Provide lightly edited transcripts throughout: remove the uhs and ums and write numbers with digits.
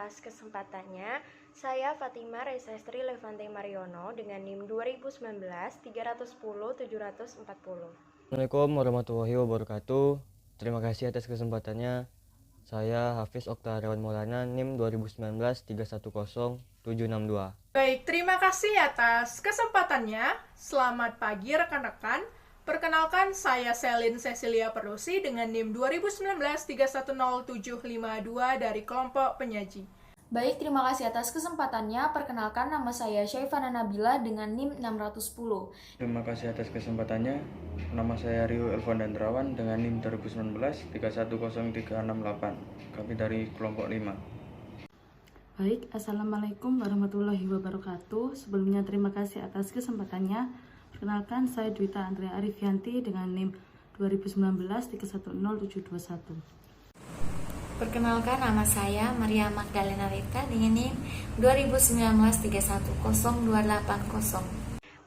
atas kesempatannya. Saya Fatima Resestri Levante Mariono dengan NIM 2019 310 740. Assalamualaikum warahmatullahi wabarakatuh. Terima kasih atas kesempatannya. Saya Hafiz Oktariawan Maulana, NIM 2019 310 762. Baik, terima kasih atas kesempatannya. Selamat pagi rekan-rekan. Perkenalkan, saya Selin Cecilia Perlusi dengan NIM 2019 310 752 dari kelompok penyaji. Baik, terima kasih atas kesempatannya. Perkenalkan, nama saya Syaifana Nabila dengan NIM 610. Terima kasih atas kesempatannya. Nama saya Rio Elvan Dandrawan dengan NIM 2019 310368. Kami dari kelompok 5. Baik, Assalamualaikum warahmatullahi wabarakatuh. Sebelumnya terima kasih atas kesempatannya. Perkenalkan, saya Dwita Andrea Arifianti dengan NIM 2019 310 721. Perkenalkan, nama saya Maria Magdalena Rita dengan NIM 2019 310 280.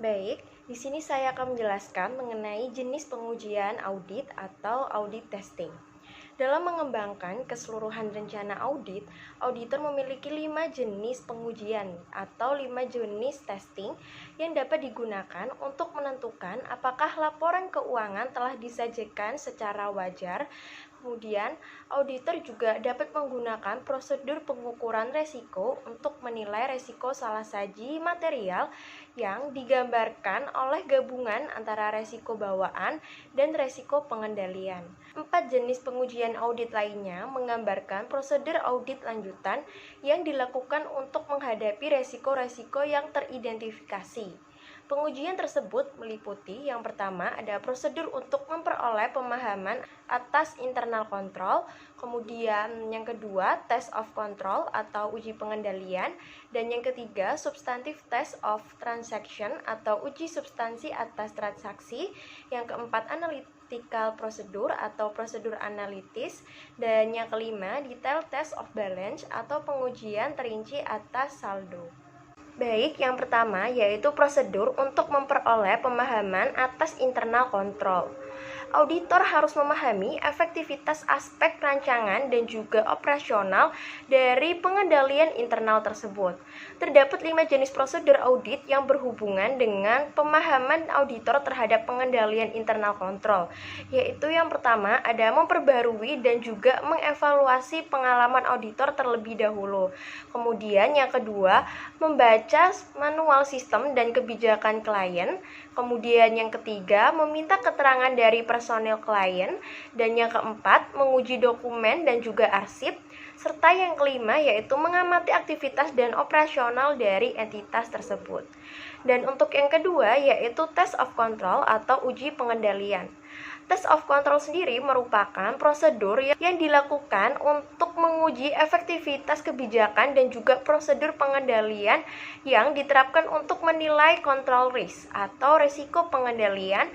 Baik, di sini saya akan menjelaskan mengenai jenis pengujian audit atau audit testing. Dalam mengembangkan keseluruhan rencana audit, auditor memiliki 5 jenis pengujian atau 5 jenis testing yang dapat digunakan untuk menentukan apakah laporan keuangan telah disajikan secara wajar. Kemudian, auditor juga dapat menggunakan prosedur pengukuran resiko untuk menilai resiko salah saji material yang digambarkan oleh gabungan antara resiko bawaan dan resiko pengendalian. 4 jenis pengujian audit lainnya menggambarkan prosedur audit lanjutan yang dilakukan untuk menghadapi resiko-resiko yang teridentifikasi. Pengujian tersebut meliputi yang pertama ada prosedur untuk memperoleh pemahaman atas internal control, kemudian yang kedua test of control atau uji pengendalian, dan yang ketiga substantive test of transaction atau uji substansi atas transaksi, yang keempat analytical prosedur atau prosedur analitis, dan yang kelima detail test of balance atau pengujian terinci atas saldo. Baik, yang pertama yaitu prosedur untuk memperoleh pemahaman atas internal control. Auditor harus memahami efektivitas aspek rancangan dan juga operasional dari pengendalian internal tersebut. Terdapat 5 jenis prosedur audit yang berhubungan dengan pemahaman auditor terhadap pengendalian internal control, yaitu yang pertama ada memperbarui dan juga mengevaluasi pengalaman auditor terlebih dahulu. Kemudian yang kedua, membaca manual sistem dan kebijakan klien. Kemudian yang ketiga, meminta keterangan dari personil klien, dan yang keempat, menguji dokumen dan juga arsip, serta yang kelima yaitu mengamati aktivitas dan operasional dari entitas tersebut. Dan untuk yang kedua yaitu test of control atau uji pengendalian. Test of control sendiri merupakan prosedur yang dilakukan untuk menguji efektivitas kebijakan dan juga prosedur pengendalian yang diterapkan untuk menilai control risk atau risiko pengendalian.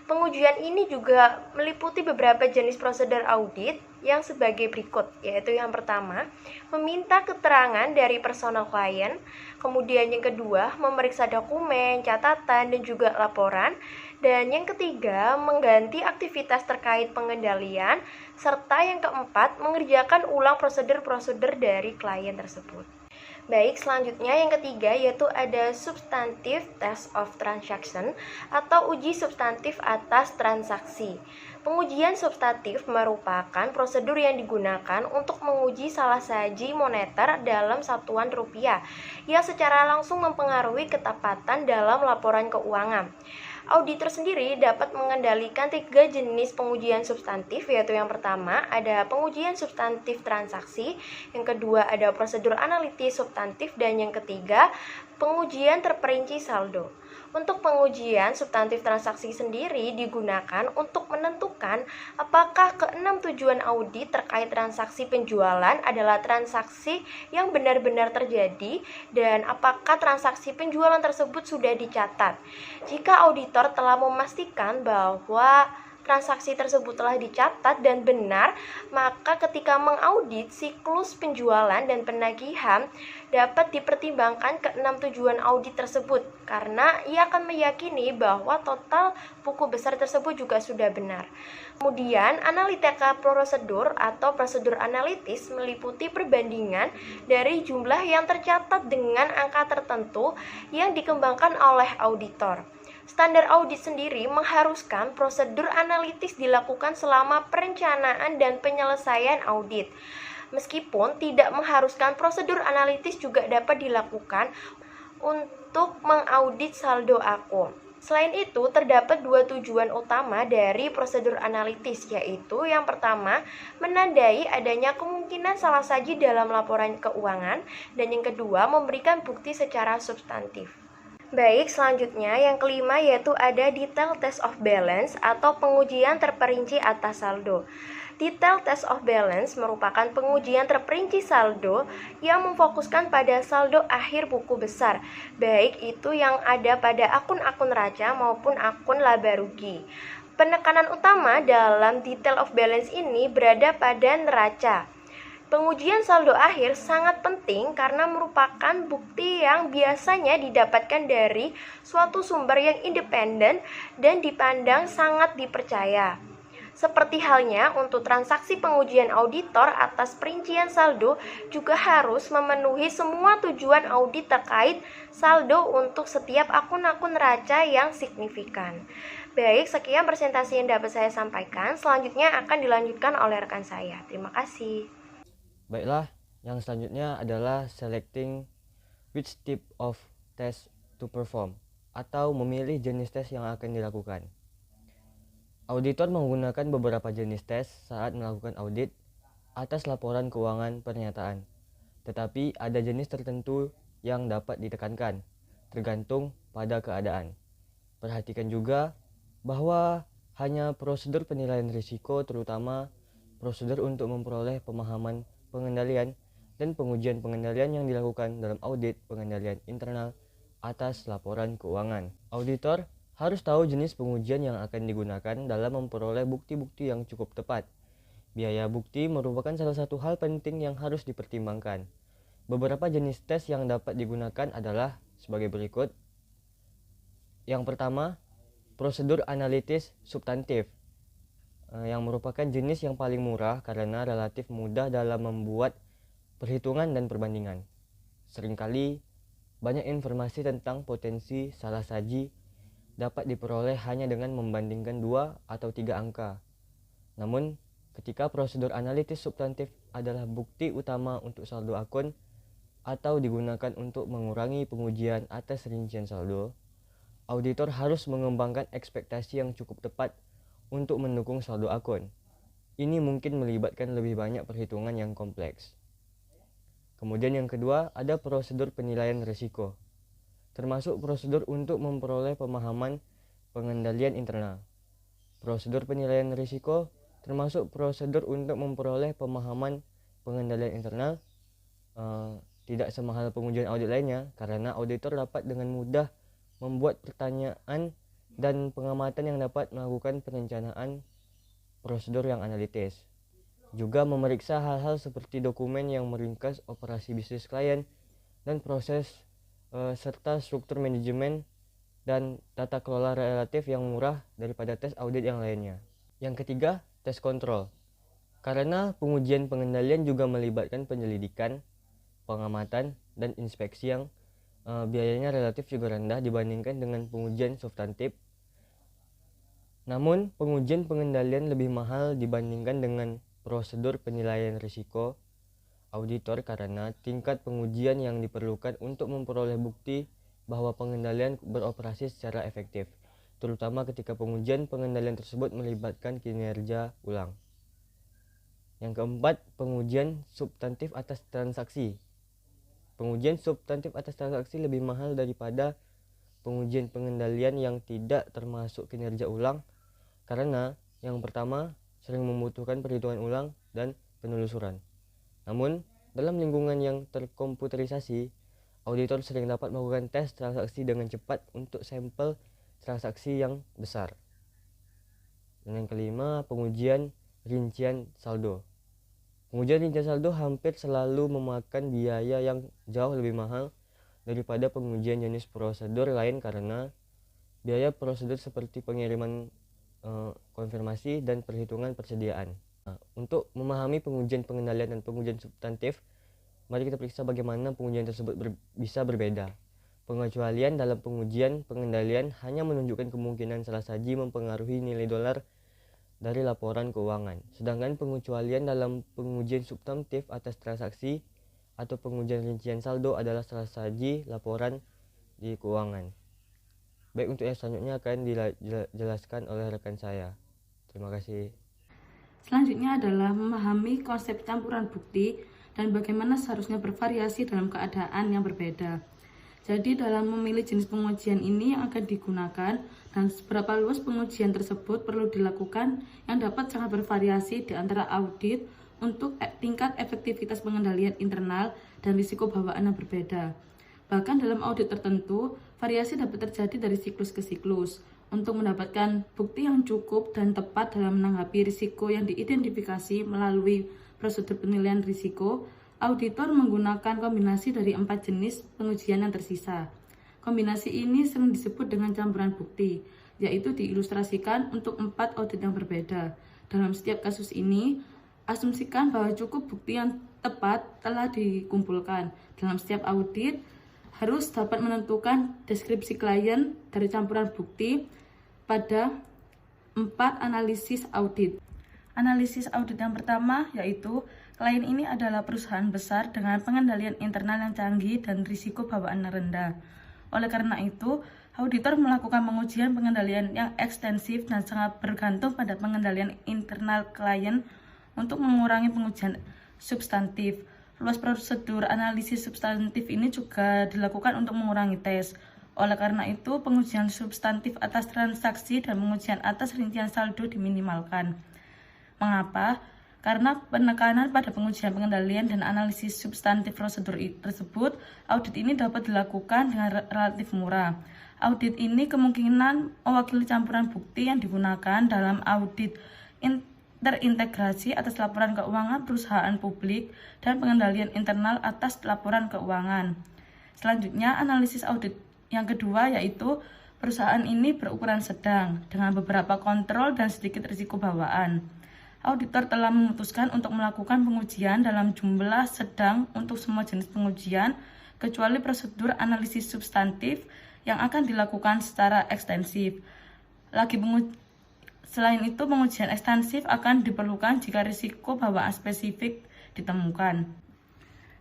Pengujian ini juga meliputi beberapa jenis prosedur audit yang sebagai berikut, yaitu yang pertama, meminta keterangan dari personal klien, kemudian yang kedua, memeriksa dokumen, catatan, dan juga laporan, dan yang ketiga, mengganti aktivitas terkait pengendalian, serta yang keempat, mengerjakan ulang prosedur-prosedur dari klien tersebut. Baik, selanjutnya yang ketiga yaitu ada substantive test of transaction atau uji substantif atas transaksi. Pengujian substantif merupakan prosedur yang digunakan untuk menguji salah saji moneter dalam satuan rupiah yang secara langsung mempengaruhi ketepatan dalam laporan keuangan. Auditor sendiri dapat mengendalikan 3 jenis pengujian substantif, yaitu yang pertama ada pengujian substantif transaksi, yang kedua ada prosedur analitis substantif, dan yang ketiga pengujian terperinci saldo. Untuk pengujian substantif transaksi sendiri digunakan untuk menentukan apakah keenam tujuan audit terkait transaksi penjualan adalah transaksi yang benar-benar terjadi dan apakah transaksi penjualan tersebut sudah dicatat. Jika auditor telah memastikan bahwa transaksi tersebut telah dicatat dan benar, maka ketika mengaudit siklus penjualan dan penagihan dapat dipertimbangkan ke-6 tujuan audit tersebut, karena ia akan meyakini bahwa total buku besar tersebut juga sudah benar. Kemudian, analitika prosedur atau prosedur analitis meliputi perbandingan dari jumlah yang tercatat dengan angka tertentu yang dikembangkan oleh auditor. Standar audit sendiri mengharuskan prosedur analitis dilakukan selama perencanaan dan penyelesaian audit. Meskipun tidak mengharuskan, prosedur analitis juga dapat dilakukan untuk mengaudit saldo akun. Selain itu, terdapat 2 tujuan utama dari prosedur analitis, yaitu yang pertama, menandai adanya kemungkinan salah saji dalam laporan keuangan, dan yang kedua, memberikan bukti secara substantif. Baik, selanjutnya yang kelima yaitu ada detail test of balance atau pengujian terperinci atas saldo. Detail test of balance merupakan pengujian terperinci saldo yang memfokuskan pada saldo akhir buku besar, baik itu yang ada pada akun-akun raja maupun akun laba rugi. Penekanan utama dalam detail of balance ini berada pada neraca. Pengujian saldo akhir sangat penting karena merupakan bukti yang biasanya didapatkan dari suatu sumber yang independen dan dipandang sangat dipercaya. Seperti halnya untuk transaksi pengujian auditor atas perincian saldo juga harus memenuhi semua tujuan audit terkait saldo untuk setiap akun-akun neraca yang signifikan. Baik, sekian presentasi yang dapat saya sampaikan. Selanjutnya akan dilanjutkan oleh rekan saya. Terima kasih. Baiklah, yang selanjutnya adalah selecting which type of test to perform atau memilih jenis tes yang akan dilakukan. Auditor menggunakan beberapa jenis tes saat melakukan audit atas laporan keuangan pernyataan. Tetapi ada jenis tertentu yang dapat ditekankan, tergantung pada keadaan. Perhatikan juga bahwa hanya prosedur penilaian risiko, terutama prosedur untuk memperoleh pemahaman pengendalian dan pengujian pengendalian yang dilakukan dalam audit pengendalian internal atas laporan keuangan. Auditor harus tahu jenis pengujian yang akan digunakan dalam memperoleh bukti-bukti yang cukup tepat. Biaya bukti merupakan salah satu hal penting yang harus dipertimbangkan. Beberapa jenis tes yang dapat digunakan adalah sebagai berikut. Yang pertama, prosedur analitis substantif, yang merupakan jenis yang paling murah karena relatif mudah dalam membuat perhitungan dan perbandingan. Seringkali banyak informasi tentang potensi salah saji dapat diperoleh hanya dengan membandingkan 2 atau 3 angka. Namun, ketika prosedur analitis substantif adalah bukti utama untuk saldo akun atau digunakan untuk mengurangi pengujian atas rincian saldo, auditor harus mengembangkan ekspektasi yang cukup tepat untuk mendukung saldo akun. Ini mungkin melibatkan lebih banyak perhitungan yang kompleks. Kemudian yang kedua, ada prosedur penilaian risiko, termasuk prosedur untuk memperoleh pemahaman pengendalian internal. Prosedur penilaian risiko termasuk prosedur untuk memperoleh pemahaman pengendalian internal, tidak semahal pengujian audit lainnya, karena auditor dapat dengan mudah membuat pertanyaan dan pengamatan yang dapat melakukan perencanaan prosedur yang analitis. Juga memeriksa hal-hal seperti dokumen yang meringkas operasi bisnis klien dan proses serta struktur manajemen dan tata kelola relatif yang murah daripada tes audit yang lainnya. Yang ketiga, tes kontrol. Karena pengujian pengendalian juga melibatkan penyelidikan, pengamatan, dan inspeksi yang biayanya relatif juga rendah dibandingkan dengan pengujian substantif. Namun, pengujian pengendalian lebih mahal dibandingkan dengan prosedur penilaian risiko auditor karena tingkat pengujian yang diperlukan untuk memperoleh bukti bahwa pengendalian beroperasi secara efektif, terutama ketika pengujian pengendalian tersebut melibatkan kinerja ulang. Yang keempat, pengujian substantif atas transaksi. Pengujian substantif atas transaksi lebih mahal daripada pengujian pengendalian yang tidak termasuk kinerja ulang karena yang pertama sering membutuhkan perhitungan ulang dan penelusuran. Namun, dalam lingkungan yang terkomputerisasi, auditor sering dapat melakukan tes transaksi dengan cepat untuk sampel transaksi yang besar. Dan yang kelima, pengujian rincian saldo. Pengujian rincian saldo hampir selalu memakan biaya yang jauh lebih mahal daripada pengujian jenis prosedur lain karena biaya prosedur seperti pengiriman konfirmasi dan perhitungan persediaan. Untuk memahami pengujian pengendalian dan pengujian substantif, mari kita periksa bagaimana pengujian tersebut bisa berbeda. Pengecualian dalam pengujian pengendalian hanya menunjukkan kemungkinan salah saji mempengaruhi nilai dolar dari laporan keuangan. Sedangkan pengecualian dalam pengujian substantif atas transaksi atau pengujian rincian saldo adalah salah saji laporan di keuangan. Baik, untuk yang selanjutnya akan dijelaskan oleh rekan saya. Terima kasih. Selanjutnya adalah memahami konsep campuran bukti dan bagaimana seharusnya bervariasi dalam keadaan yang berbeda. Jadi dalam memilih jenis pengujian ini yang akan digunakan dan seberapa luas pengujian tersebut perlu dilakukan yang dapat sangat bervariasi di antara audit untuk tingkat efektivitas pengendalian internal dan risiko bawaan yang berbeda. Bahkan dalam audit tertentu, variasi dapat terjadi dari siklus ke siklus. Untuk mendapatkan bukti yang cukup dan tepat dalam menanggapi risiko yang diidentifikasi melalui prosedur penilaian risiko, auditor menggunakan kombinasi dari 4 jenis pengujian yang tersisa. Kombinasi ini sering disebut dengan campuran bukti, yaitu diilustrasikan untuk 4 audit yang berbeda. Dalam setiap kasus ini, asumsikan bahwa cukup bukti yang tepat telah dikumpulkan. Dalam setiap audit, harus dapat menentukan deskripsi klien dari campuran bukti pada 4 analisis audit. Analisis audit yang pertama yaitu klien ini adalah perusahaan besar dengan pengendalian internal yang canggih dan risiko bawaan yang rendah. Oleh karena itu, auditor melakukan pengujian pengendalian yang ekstensif dan sangat bergantung pada pengendalian internal klien untuk mengurangi pengujian substantif. Luas prosedur analisis substantif ini juga dilakukan untuk mengurangi tes. Oleh karena itu, pengujian substantif atas transaksi dan pengujian atas rincian saldo diminimalkan. Mengapa? Karena penekanan pada pengujian pengendalian dan analisis substantif prosedur tersebut, audit ini dapat dilakukan dengan relatif murah. Audit ini kemungkinan mewakili campuran bukti yang digunakan dalam audit terintegrasi atas laporan keuangan perusahaan publik dan pengendalian internal atas laporan keuangan. Selanjutnya, analisis audit yang kedua yaitu perusahaan ini berukuran sedang dengan beberapa kontrol dan sedikit risiko bawaan. Auditor telah memutuskan untuk melakukan pengujian dalam jumlah sedang untuk semua jenis pengujian kecuali prosedur analisis substantif yang akan dilakukan secara ekstensif. Selain itu, pengujian ekstensif akan diperlukan jika risiko bawaan spesifik ditemukan.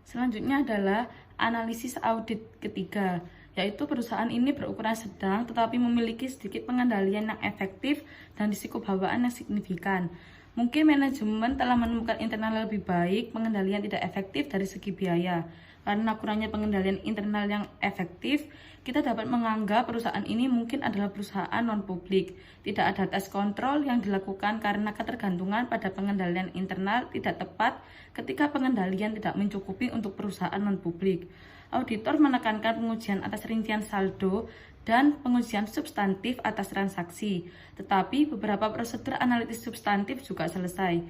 Selanjutnya adalah analisis audit ketiga, yaitu perusahaan ini berukuran sedang tetapi memiliki sedikit pengendalian yang efektif dan risiko bawaan yang signifikan. Mungkin manajemen telah menemukan internal lebih baik, pengendalian tidak efektif dari segi biaya. Karena kurangnya pengendalian internal yang efektif, kita dapat menganggap perusahaan ini mungkin adalah perusahaan non-publik. Tidak ada tes kontrol yang dilakukan karena ketergantungan pada pengendalian internal tidak tepat ketika pengendalian tidak mencukupi untuk perusahaan non-publik. Auditor menekankan pengujian atas rincian saldo dan pengujian substantif atas transaksi, tetapi beberapa prosedur analitis substantif juga selesai.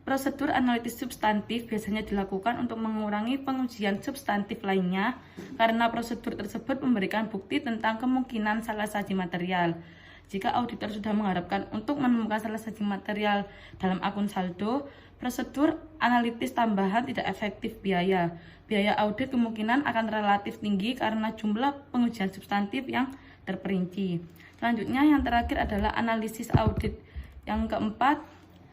Prosedur analitis substantif biasanya dilakukan untuk mengurangi pengujian substantif lainnya karena prosedur tersebut memberikan bukti tentang kemungkinan salah saji material. Jika auditor sudah mengharapkan untuk menemukan salah saji material dalam akun saldo, prosedur analitis tambahan tidak efektif biaya. Biaya audit kemungkinan akan relatif tinggi karena jumlah pengujian substantif yang terperinci. Selanjutnya yang terakhir adalah analisis audit. Yang keempat,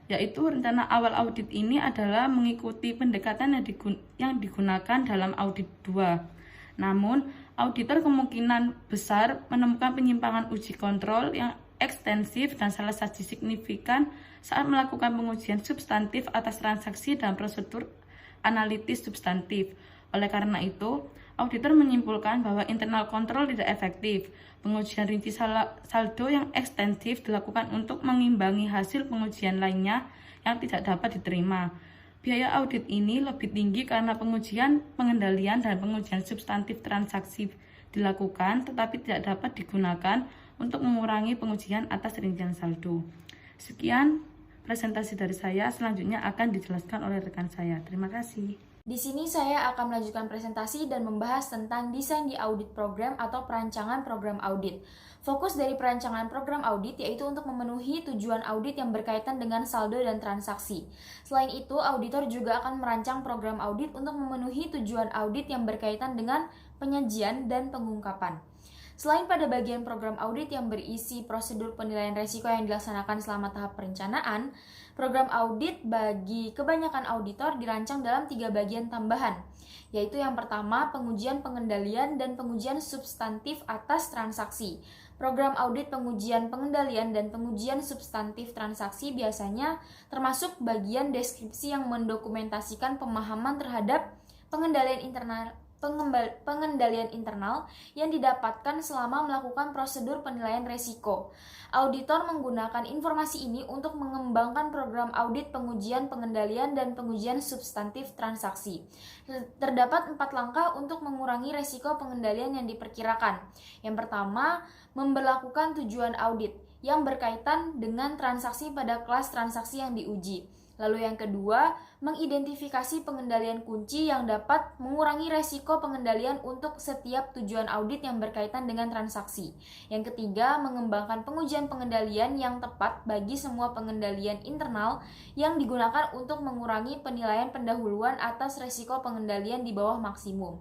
yaitu rencana awal audit ini adalah mengikuti pendekatan yang digunakan dalam audit 2. Namun, auditor kemungkinan besar menemukan penyimpangan uji kontrol yang ekstensif dan salah saji signifikan saat melakukan pengujian substantif atas transaksi dan prosedur analitis substantif. Oleh karena itu, auditor menyimpulkan bahwa internal kontrol tidak efektif. Pengujian rinci saldo yang ekstensif dilakukan untuk mengimbangi hasil pengujian lainnya yang tidak dapat diterima. Biaya audit ini lebih tinggi karena pengujian pengendalian dan pengujian substantif transaksi dilakukan tetapi tidak dapat digunakan untuk mengurangi pengujian atas rincian saldo. Sekian presentasi dari saya, selanjutnya akan dijelaskan oleh rekan saya. Terima kasih. Di sini saya akan melanjutkan presentasi dan membahas tentang desain di audit program atau perancangan program audit. Fokus dari perancangan program audit yaitu untuk memenuhi tujuan audit yang berkaitan dengan saldo dan transaksi. Selain itu, auditor juga akan merancang program audit untuk memenuhi tujuan audit yang berkaitan dengan penyajian dan pengungkapan. Selain pada bagian program audit yang berisi prosedur penilaian risiko yang dilaksanakan selama tahap perencanaan, program audit bagi kebanyakan auditor dirancang dalam 3 bagian tambahan, yaitu yang pertama pengujian pengendalian dan pengujian substantif atas transaksi. Program audit pengujian pengendalian dan pengujian substantif transaksi biasanya termasuk bagian deskripsi yang mendokumentasikan pemahaman terhadap pengendalian internal yang didapatkan selama melakukan prosedur penilaian risiko. Auditor menggunakan informasi ini untuk mengembangkan program audit pengujian pengendalian dan pengujian substantif transaksi. Terdapat 4 langkah untuk mengurangi risiko pengendalian yang diperkirakan. Yang pertama, memberlakukan tujuan audit yang berkaitan dengan transaksi pada kelas transaksi yang diuji. Lalu yang kedua, mengidentifikasi pengendalian kunci yang dapat mengurangi resiko pengendalian untuk setiap tujuan audit yang berkaitan dengan transaksi. Yang ketiga, mengembangkan pengujian pengendalian yang tepat bagi semua pengendalian internal yang digunakan untuk mengurangi penilaian pendahuluan atas resiko pengendalian di bawah maksimum.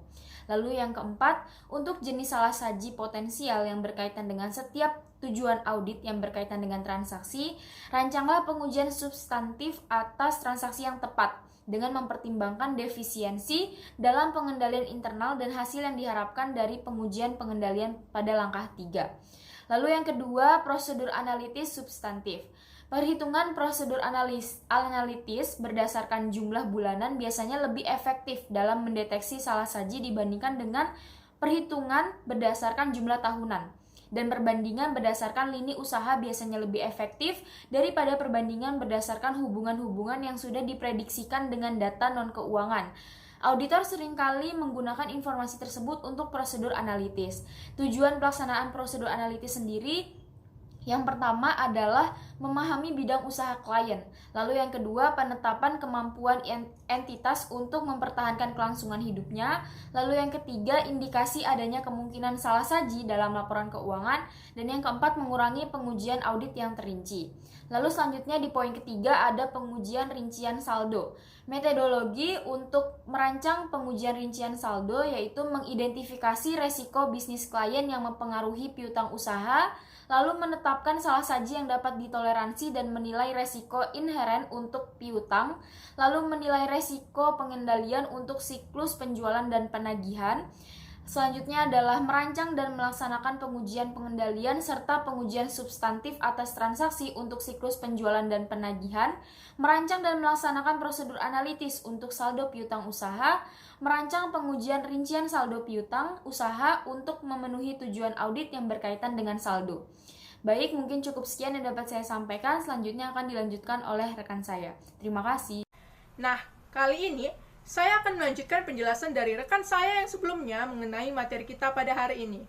Lalu yang keempat, untuk jenis salah saji potensial yang berkaitan dengan setiap tujuan audit yang berkaitan dengan transaksi, rancanglah pengujian substantif atas transaksi yang tepat dengan mempertimbangkan defisiensi dalam pengendalian internal dan hasil yang diharapkan dari pengujian pengendalian pada langkah 3. Lalu yang kedua, prosedur analitis substantif. Perhitungan prosedur analitis berdasarkan jumlah bulanan biasanya lebih efektif dalam mendeteksi salah saji dibandingkan dengan perhitungan berdasarkan jumlah tahunan. Dan perbandingan berdasarkan lini usaha biasanya lebih efektif daripada perbandingan berdasarkan hubungan-hubungan yang sudah diprediksikan dengan data non-keuangan. Auditor seringkali menggunakan informasi tersebut untuk prosedur analitis. Tujuan pelaksanaan prosedur analitis sendiri yang pertama adalah memahami bidang usaha klien. Lalu yang kedua, penetapan kemampuan entitas untuk mempertahankan kelangsungan hidupnya. Lalu yang ketiga, indikasi adanya kemungkinan salah saji dalam laporan keuangan. Dan yang keempat, mengurangi pengujian audit yang terinci. Lalu selanjutnya di poin ketiga ada pengujian rincian saldo. Metodologi untuk merancang pengujian rincian saldo yaitu mengidentifikasi resiko bisnis klien yang mempengaruhi piutang usaha, lalu menetapkan salah saji yang dapat ditoleransi dan menilai resiko inheren untuk piutang, lalu menilai resiko pengendalian untuk siklus penjualan dan penagihan. Selanjutnya adalah merancang dan melaksanakan pengujian pengendalian serta pengujian substantif atas transaksi untuk siklus penjualan dan penagihan, merancang dan melaksanakan prosedur analitis untuk saldo piutang usaha, merancang pengujian rincian saldo piutang usaha untuk memenuhi tujuan audit yang berkaitan dengan saldo. Baik, mungkin cukup sekian yang dapat saya sampaikan, selanjutnya akan dilanjutkan oleh rekan saya. Terima kasih. Nah, kali ini saya akan melanjutkan penjelasan dari rekan saya yang sebelumnya mengenai materi kita pada hari ini.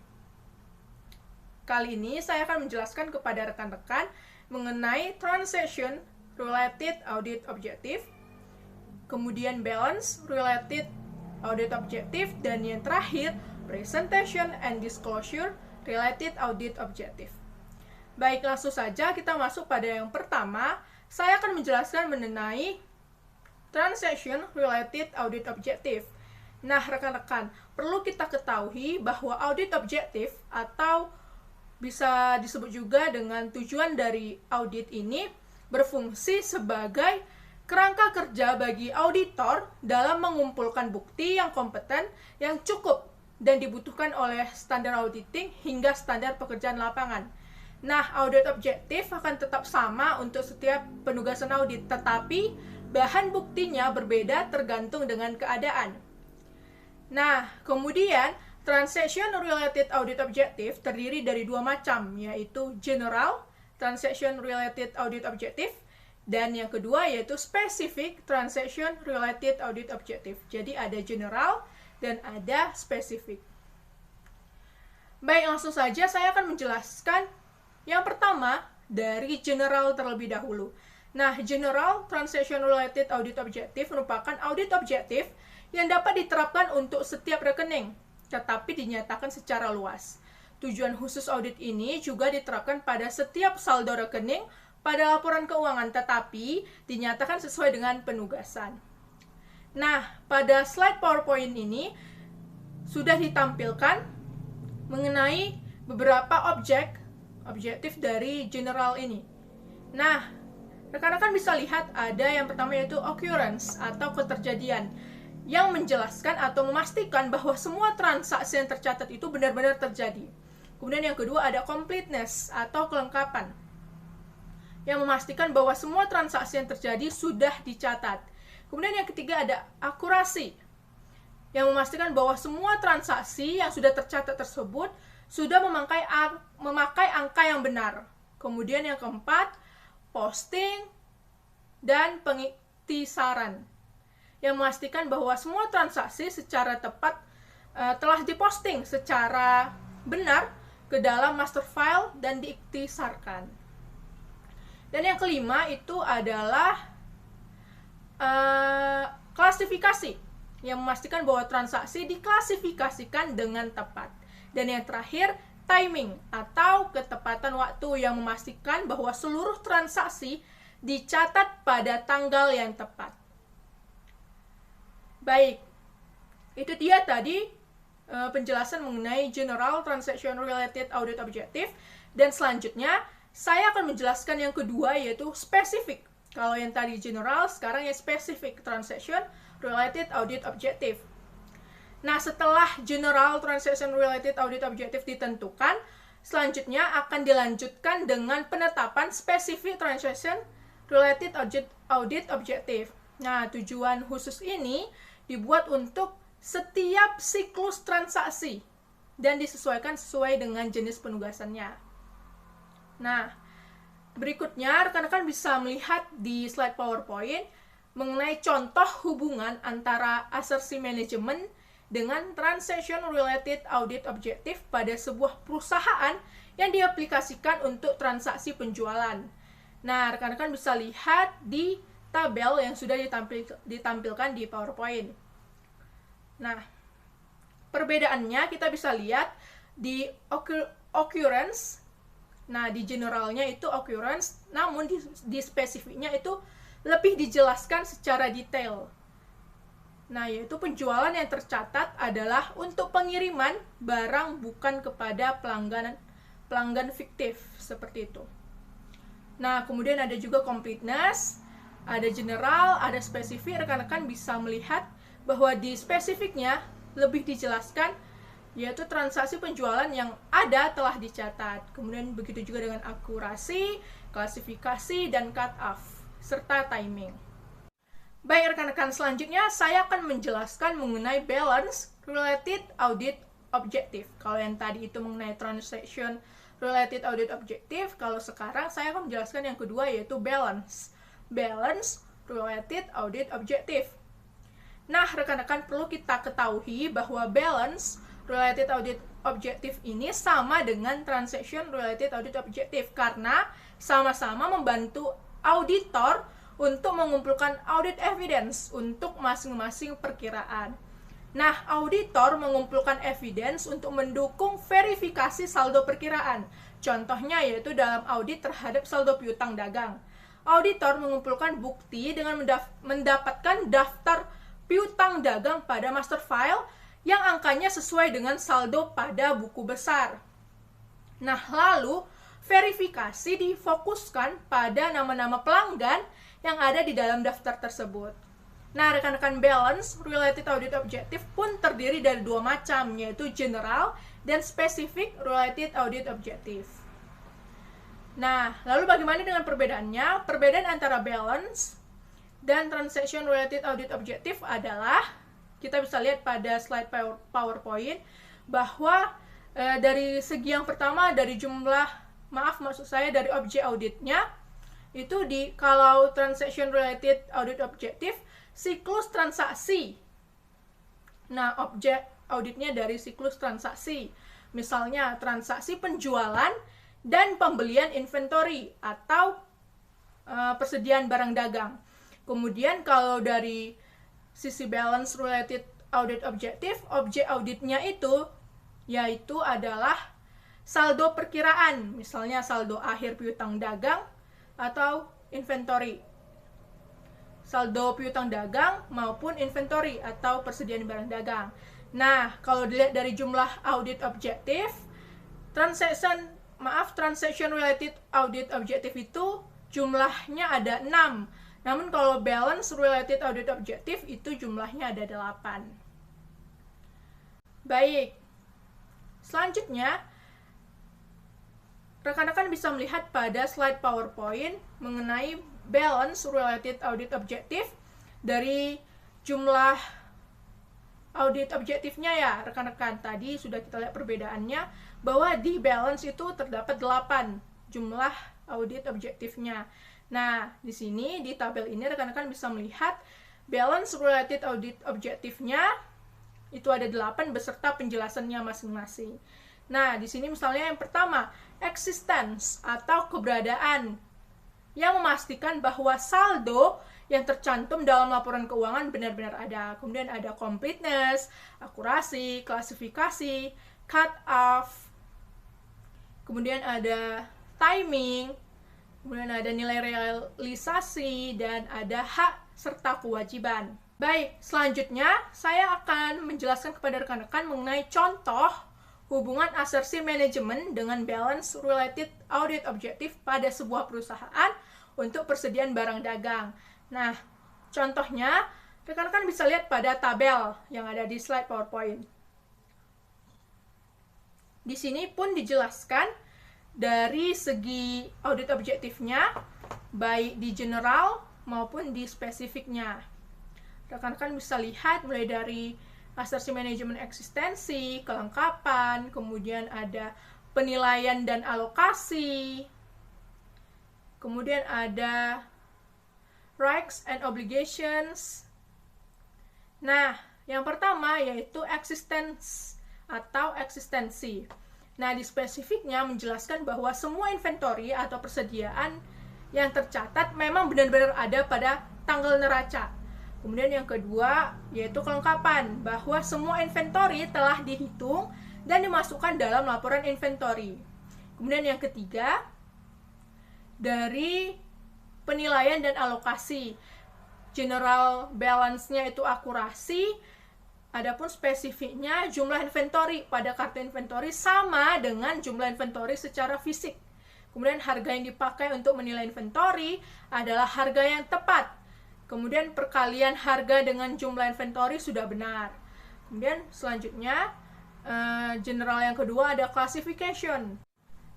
Kali ini saya akan menjelaskan kepada rekan-rekan mengenai Transaction Related Audit Objective, kemudian Balance Related Audit Objective, dan yang terakhir Presentation and Disclosure Related Audit Objective. Baik, langsung saja kita masuk pada yang pertama. Saya akan menjelaskan mengenai Transaction Related Audit Objective. Nah, rekan-rekan, perlu kita ketahui bahwa audit objektif atau bisa disebut juga dengan tujuan dari audit ini berfungsi sebagai kerangka kerja bagi auditor dalam mengumpulkan bukti yang kompeten, yang cukup, dan dibutuhkan oleh standar auditing hingga standar pekerjaan lapangan. Nah, audit objektif akan tetap sama untuk setiap penugasan audit, tetapi bahan buktinya berbeda tergantung dengan keadaan. Nah, kemudian Transaction Related Audit Objective terdiri dari 2 macam, yaitu General Transaction Related Audit Objective, dan yang kedua yaitu Specific Transaction Related Audit Objective. Jadi ada General dan ada Specific. Baik, langsung saja saya akan menjelaskan yang pertama, dari general terlebih dahulu. Nah, General Transaction Related Audit Objective merupakan audit objektif yang dapat diterapkan untuk setiap rekening, tetapi dinyatakan secara luas. Tujuan khusus audit ini juga diterapkan pada setiap saldo rekening pada laporan keuangan, tetapi dinyatakan sesuai dengan penugasan. Nah, pada slide PowerPoint ini sudah ditampilkan mengenai beberapa objektif dari general ini. Nah, rekan-rekan bisa lihat ada yang pertama yaitu occurrence atau keterjadian yang menjelaskan atau memastikan bahwa semua transaksi yang tercatat itu benar-benar terjadi. Kemudian yang kedua ada completeness atau kelengkapan yang memastikan bahwa semua transaksi yang terjadi sudah dicatat. Kemudian yang ketiga ada akurasi yang memastikan bahwa semua transaksi yang sudah tercatat tersebut sudah memakai angka yang benar. Kemudian yang keempat, posting dan pengiktisaran yang memastikan bahwa semua transaksi secara tepat telah diposting secara benar ke dalam master file dan diiktisarkan. Dan yang kelima itu adalah klasifikasi yang memastikan bahwa transaksi diklasifikasikan dengan tepat. Dan yang terakhir, timing atau ketepatan waktu yang memastikan bahwa seluruh transaksi dicatat pada tanggal yang tepat. Baik, itu dia tadi penjelasan mengenai General Transaction Related Audit Objective. Dan selanjutnya, saya akan menjelaskan yang kedua yaitu spesifik. Kalau yang tadi general, sekarang yang Specific Transaction Related Audit Objective. Nah, setelah General Transaction Related Audit Objective ditentukan, selanjutnya akan dilanjutkan dengan penetapan Specific Transaction Related Audit Objective. Nah, tujuan khusus ini dibuat untuk setiap siklus transaksi dan disesuaikan sesuai dengan jenis penugasannya. Nah, berikutnya rekan-rekan bisa melihat di slide PowerPoint mengenai contoh hubungan antara asersi manajemen dengan Transaction Related Audit Objective pada sebuah perusahaan yang diaplikasikan untuk transaksi penjualan. Nah, rekan-rekan bisa lihat di tabel yang sudah ditampilkan di PowerPoint. Nah, perbedaannya kita bisa lihat di occurrence. Nah, di generalnya itu occurrence, namun di spesifiknya itu lebih dijelaskan secara detail. Nah, yaitu penjualan yang tercatat adalah untuk pengiriman barang bukan kepada pelanggan fiktif, seperti itu. Nah, kemudian ada juga completeness, ada general, ada spesifik. Rekan-rekan bisa melihat bahwa di spesifiknya lebih dijelaskan, yaitu transaksi penjualan yang ada telah dicatat. Kemudian begitu juga dengan akurasi, klasifikasi, dan cut-off, serta timing. Baik rekan-rekan, selanjutnya saya akan menjelaskan mengenai Balance Related Audit Objective. Kalau yang tadi itu mengenai Transaction Related Audit Objective, kalau sekarang saya akan menjelaskan yang kedua yaitu Balance Related Audit Objective. Nah, rekan-rekan perlu kita ketahui bahwa Balance Related Audit Objective ini sama dengan Transaction Related Audit Objective karena sama-sama membantu auditor untuk mengumpulkan audit evidence untuk masing-masing perkiraan. Nah, auditor mengumpulkan evidence untuk mendukung verifikasi saldo perkiraan. Contohnya yaitu dalam audit terhadap saldo piutang dagang. Auditor mengumpulkan bukti dengan mendapatkan daftar piutang dagang pada master file yang angkanya sesuai dengan saldo pada buku besar. Nah, lalu verifikasi difokuskan pada nama-nama pelanggan yang ada di dalam daftar tersebut. Nah, rekan-rekan Balance Related Audit Objective pun terdiri dari dua macam, yaitu General dan Specific Related Audit Objective. Nah, lalu bagaimana dengan perbedaannya? Perbedaan antara Balance dan Transaction Related Audit Objective adalah, kita bisa lihat pada slide PowerPoint, bahwa dari segi yang pertama, dari dari objek auditnya, itu kalau Transaction Related Audit Objective, siklus transaksi. Nah, objek auditnya dari siklus transaksi. Misalnya, transaksi penjualan dan pembelian inventory atau persediaan barang dagang. Kemudian kalau dari sisi balance related audit objective, objek auditnya itu yaitu adalah saldo perkiraan, misalnya saldo akhir piutang dagang atau inventory. Saldo piutang dagang maupun inventory atau persediaan barang dagang. Nah, kalau dilihat dari jumlah audit objektif, transaction related audit objektif itu jumlahnya ada 6. Namun kalau balance related audit objektif itu jumlahnya ada 8. Baik. Selanjutnya, rekan-rekan bisa melihat pada slide PowerPoint mengenai balance related audit objektif dari jumlah audit objektifnya ya, rekan-rekan. Tadi sudah kita lihat perbedaannya bahwa di balance itu terdapat 8 jumlah audit objektifnya. Nah, di sini di tabel ini rekan-rekan bisa melihat balance related audit objektifnya itu ada 8 beserta penjelasannya masing-masing. Nah, di sini misalnya yang pertama, existence atau keberadaan yang memastikan bahwa saldo yang tercantum dalam laporan keuangan benar-benar ada. Kemudian ada completeness, akurasi, klasifikasi, cut off, kemudian ada timing, kemudian ada nilai realisasi, dan ada hak serta kewajiban. Baik, selanjutnya saya akan menjelaskan kepada rekan-rekan mengenai contoh hubungan asersi manajemen dengan balance related audit objektif pada sebuah perusahaan untuk persediaan barang dagang. Nah, contohnya rekan-rekan bisa lihat pada tabel yang ada di slide PowerPoint. Di sini pun dijelaskan dari segi audit objektifnya, baik di general maupun di spesifiknya. Rekan-rekan bisa lihat mulai dari asersi manajemen eksistensi, kelengkapan, kemudian ada penilaian dan alokasi, kemudian ada rights and obligations. Nah, yang pertama yaitu existence atau eksistensi. Nah, di spesifiknya menjelaskan bahwa semua inventory atau persediaan yang tercatat memang benar-benar ada pada tanggal neraca. Kemudian yang kedua yaitu kelengkapan, bahwa semua inventory telah dihitung dan dimasukkan dalam laporan inventory. Kemudian yang ketiga, dari penilaian dan alokasi. General balance-nya itu akurasi, adapun spesifiknya jumlah inventory pada kartu inventory sama dengan jumlah inventory secara fisik. Kemudian harga yang dipakai untuk menilai inventory adalah harga yang tepat. Kemudian perkalian harga dengan jumlah inventory sudah benar. Kemudian selanjutnya general yang kedua ada classification.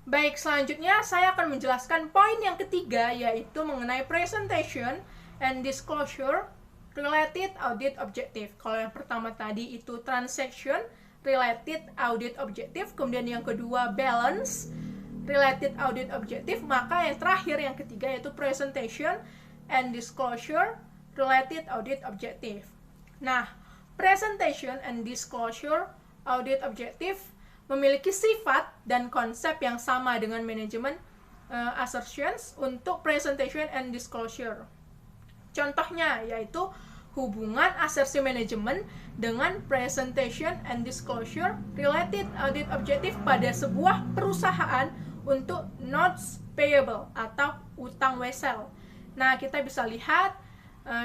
Baik, selanjutnya saya akan menjelaskan poin yang ketiga yaitu mengenai presentation and disclosure related audit objective. Kalau yang pertama tadi itu transaction related audit objective, kemudian yang kedua balance related audit objective, maka yang terakhir yang ketiga yaitu presentation and disclosure related audit objective. Nah, presentation and disclosure audit objective memiliki sifat dan konsep yang sama dengan manajemen assertions untuk presentation and disclosure. Contohnya yaitu hubungan asersi manajemen dengan presentation and disclosure related audit objective pada sebuah perusahaan untuk notes payable atau utang wesel. Nah, kita bisa lihat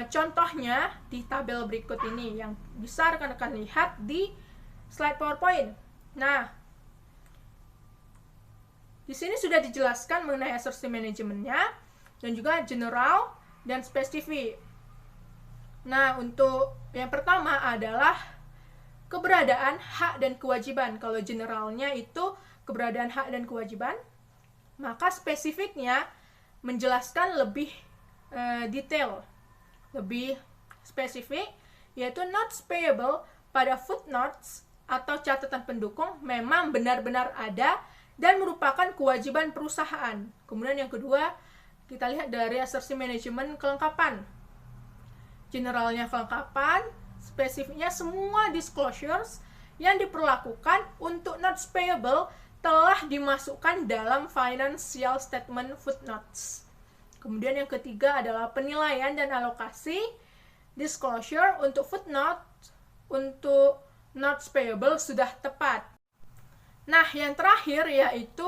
contohnya di tabel berikut ini yang bisa rekan-rekan lihat di slide PowerPoint. Nah, di sini sudah dijelaskan mengenai asersi manajemennya dan juga general dan spesifik. Nah, untuk yang pertama adalah keberadaan hak dan kewajiban. Kalau generalnya itu keberadaan hak dan kewajiban, maka spesifiknya menjelaskan lebih detail, lebih spesifik, yaitu notes payable pada footnotes atau catatan pendukung memang benar-benar ada dan merupakan kewajiban perusahaan. Kemudian yang kedua, kita lihat dari asersi manajemen kelengkapan. Generalnya kelengkapan, spesifiknya semua disclosures yang diperlakukan untuk notes payable telah dimasukkan dalam financial statement footnotes. Kemudian yang ketiga adalah penilaian dan alokasi. Disclosure untuk footnote, untuk notes payable sudah tepat. Nah, yang terakhir yaitu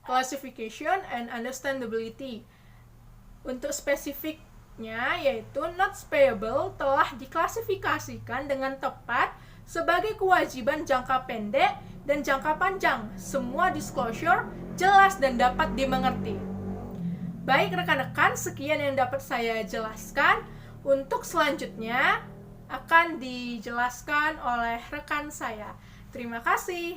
classification and understandability. Untuk spesifiknya yaitu notes payable telah diklasifikasikan dengan tepat sebagai kewajiban jangka pendek dan jangka panjang. Semua disclosure jelas dan dapat dimengerti. Baik rekan-rekan, sekian yang dapat saya jelaskan. Untuk selanjutnya akan dijelaskan oleh rekan saya. Terima kasih.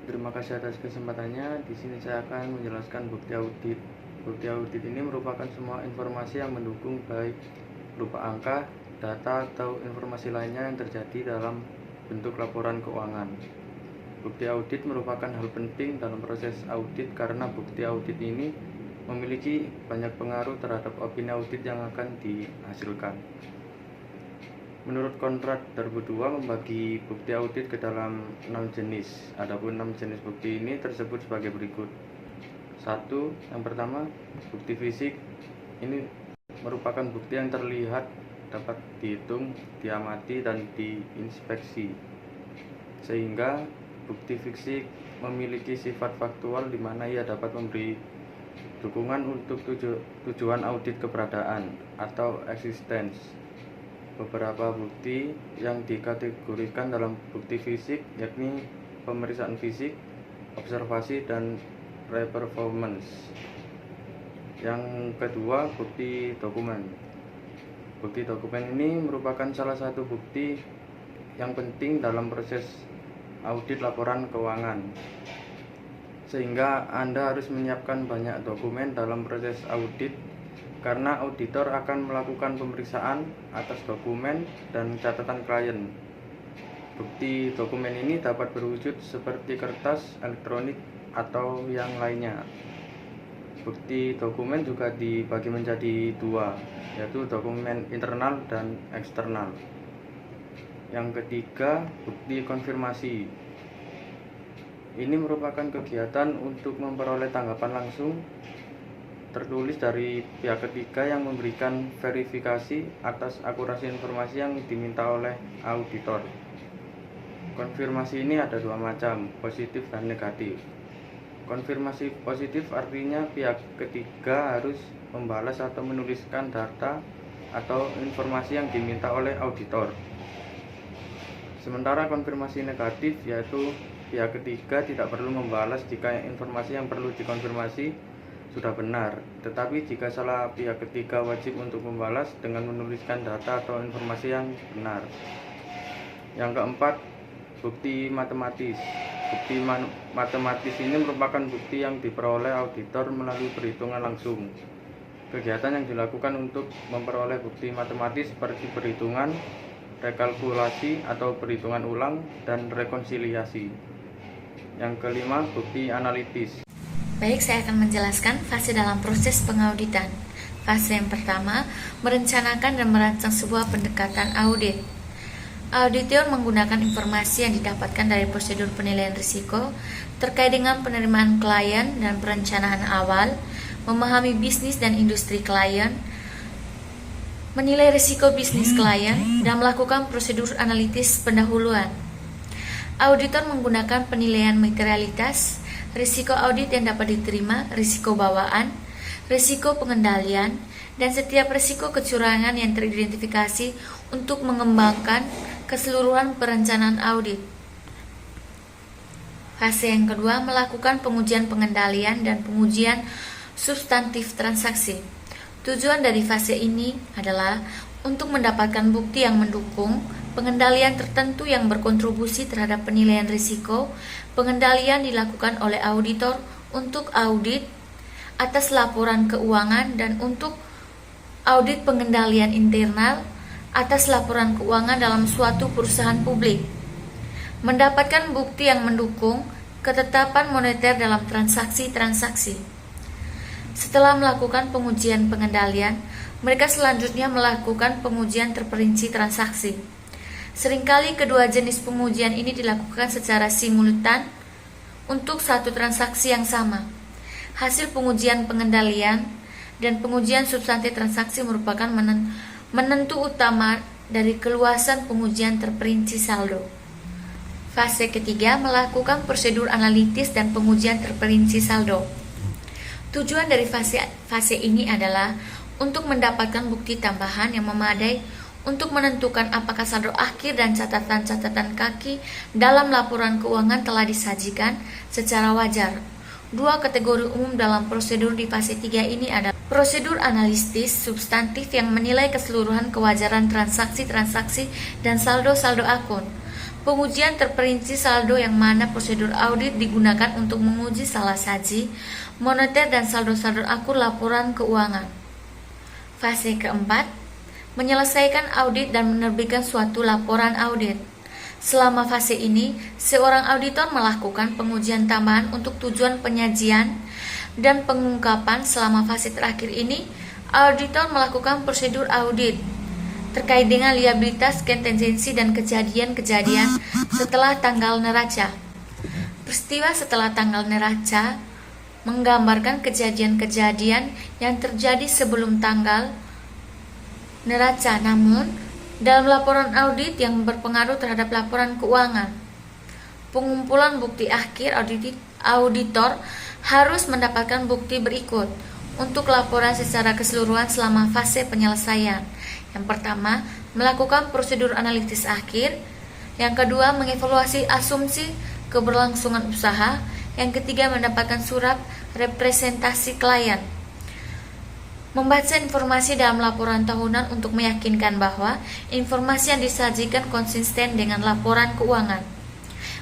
Terima kasih atas kesempatannya. Di sini saya akan menjelaskan bukti audit. Bukti audit ini merupakan semua informasi yang mendukung baik berupa angka, data, atau informasi lainnya yang terjadi dalam bentuk laporan keuangan. Bukti audit merupakan hal penting dalam proses audit karena bukti audit ini memiliki banyak pengaruh terhadap opini audit yang akan dihasilkan. Menurut Konrad 2002 membagi bukti audit ke dalam 6 jenis. Adapun 6 jenis bukti ini tersebut sebagai berikut. 1. Yang pertama, bukti fisik. Ini merupakan bukti yang terlihat, dapat dihitung, diamati, dan diinspeksi. Sehingga bukti fisik memiliki sifat faktual di mana ia dapat memberi dukungan untuk tujuan audit keberadaan atau existence. Beberapa bukti yang dikategorikan dalam bukti fisik yakni pemeriksaan fisik, observasi, dan re-performance. Yang kedua, bukti dokumen. Bukti dokumen ini merupakan salah satu bukti yang penting dalam proses audit laporan keuangan. Sehingga Anda harus menyiapkan banyak dokumen dalam proses audit karena auditor akan melakukan pemeriksaan atas dokumen dan catatan klien. Bukti dokumen ini dapat berwujud seperti kertas, elektronik, atau yang lainnya. Bukti dokumen juga dibagi menjadi dua, yaitu dokumen internal dan eksternal. Yang ketiga, bukti konfirmasi. Ini merupakan kegiatan untuk memperoleh tanggapan langsung tertulis dari pihak ketiga yang memberikan verifikasi atas akurasi informasi yang diminta oleh auditor. Konfirmasi ini ada dua macam, positif dan negatif. Konfirmasi positif artinya pihak ketiga harus membalas atau menuliskan data atau informasi yang diminta oleh auditor. Sementara konfirmasi negatif yaitu pihak ketiga tidak perlu membalas jika informasi yang perlu dikonfirmasi sudah benar, tetapi jika salah pihak ketiga wajib untuk membalas dengan menuliskan data atau informasi yang benar. Yang keempat, bukti matematis. Bukti matematis ini merupakan bukti yang diperoleh auditor melalui perhitungan langsung. Kegiatan yang dilakukan untuk memperoleh bukti matematis seperti perhitungan, rekalkulasi atau perhitungan ulang, dan rekonsiliasi. Yang kelima, bukti analitis. Baik, saya akan menjelaskan fase dalam proses pengauditan. Fase yang pertama, merencanakan dan merancang sebuah pendekatan audit. Auditor menggunakan informasi yang didapatkan dari prosedur penilaian risiko terkait dengan penerimaan klien dan perencanaan awal, memahami bisnis dan industri klien, menilai risiko bisnis klien, dan melakukan prosedur analitis pendahuluan. Auditor menggunakan penilaian materialitas, risiko audit yang dapat diterima, risiko bawaan, risiko pengendalian, dan setiap risiko kecurangan yang teridentifikasi untuk mengembangkan keseluruhan perencanaan audit. Fase yang kedua, melakukan pengujian pengendalian dan pengujian substantif transaksi. Tujuan dari fase ini adalah untuk mendapatkan bukti yang mendukung pengendalian tertentu yang berkontribusi terhadap penilaian risiko. Pengendalian dilakukan oleh auditor untuk audit atas laporan keuangan dan untuk audit pengendalian internal atas laporan keuangan dalam suatu perusahaan publik. Mendapatkan bukti yang mendukung ketetapan moneter dalam transaksi-transaksi. Setelah melakukan pengujian pengendalian, mereka selanjutnya melakukan pengujian terperinci transaksi. Seringkali kedua jenis pengujian ini dilakukan secara simultan untuk satu transaksi yang sama. Hasil pengujian pengendalian dan pengujian substansi transaksi merupakan menentu utama dari keluasan pengujian terperinci saldo. Fase ketiga, melakukan prosedur analitis dan pengujian terperinci saldo. Tujuan dari fase ini adalah untuk mendapatkan bukti tambahan yang memadai untuk menentukan apakah saldo akhir dan catatan-catatan kaki dalam laporan keuangan telah disajikan secara wajar. Dua kategori umum dalam prosedur di fase 3 ini adalah prosedur analitis substantif yang menilai keseluruhan kewajaran transaksi-transaksi dan saldo-saldo akun. Pengujian terperinci saldo yang mana prosedur audit digunakan untuk menguji salah saji, moneter dan saldo-saldo akun laporan keuangan. Fase keempat, menyelesaikan audit dan menerbitkan suatu laporan audit. Selama fase ini, seorang auditor melakukan pengujian tambahan untuk tujuan penyajian dan pengungkapan. Selama fase terakhir ini, auditor melakukan prosedur audit terkait dengan liabilitas, kontingensi, dan kejadian-kejadian setelah tanggal neraca. Peristiwa setelah tanggal neraca menggambarkan kejadian-kejadian yang terjadi sebelum tanggal neraca, namun dalam laporan audit yang berpengaruh terhadap laporan keuangan. Pengumpulan bukti akhir auditor harus mendapatkan bukti berikut untuk laporan secara keseluruhan selama fase penyelesaian. Yang pertama, melakukan prosedur analitis akhir. Yang kedua, mengevaluasi asumsi keberlangsungan usaha. Yang ketiga, mendapatkan surat representasi klien. Membaca informasi dalam laporan tahunan untuk meyakinkan bahwa informasi yang disajikan konsisten dengan laporan keuangan.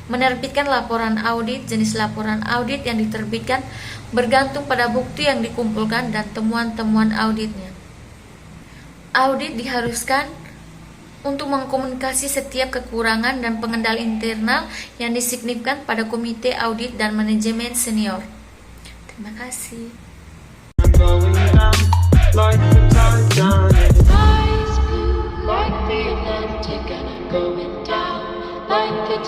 Menerbitkan laporan audit. Jenis laporan audit yang diterbitkan bergantung pada bukti yang dikumpulkan dan temuan-temuan auditnya. Audit diharuskan untuk mengkomunikasi setiap kekurangan dan pengendalian internal yang disignifikan pada komite audit dan manajemen senior. Terima kasih. Like the Titanic, eyes blue like the Atlantic, and I'm going down like the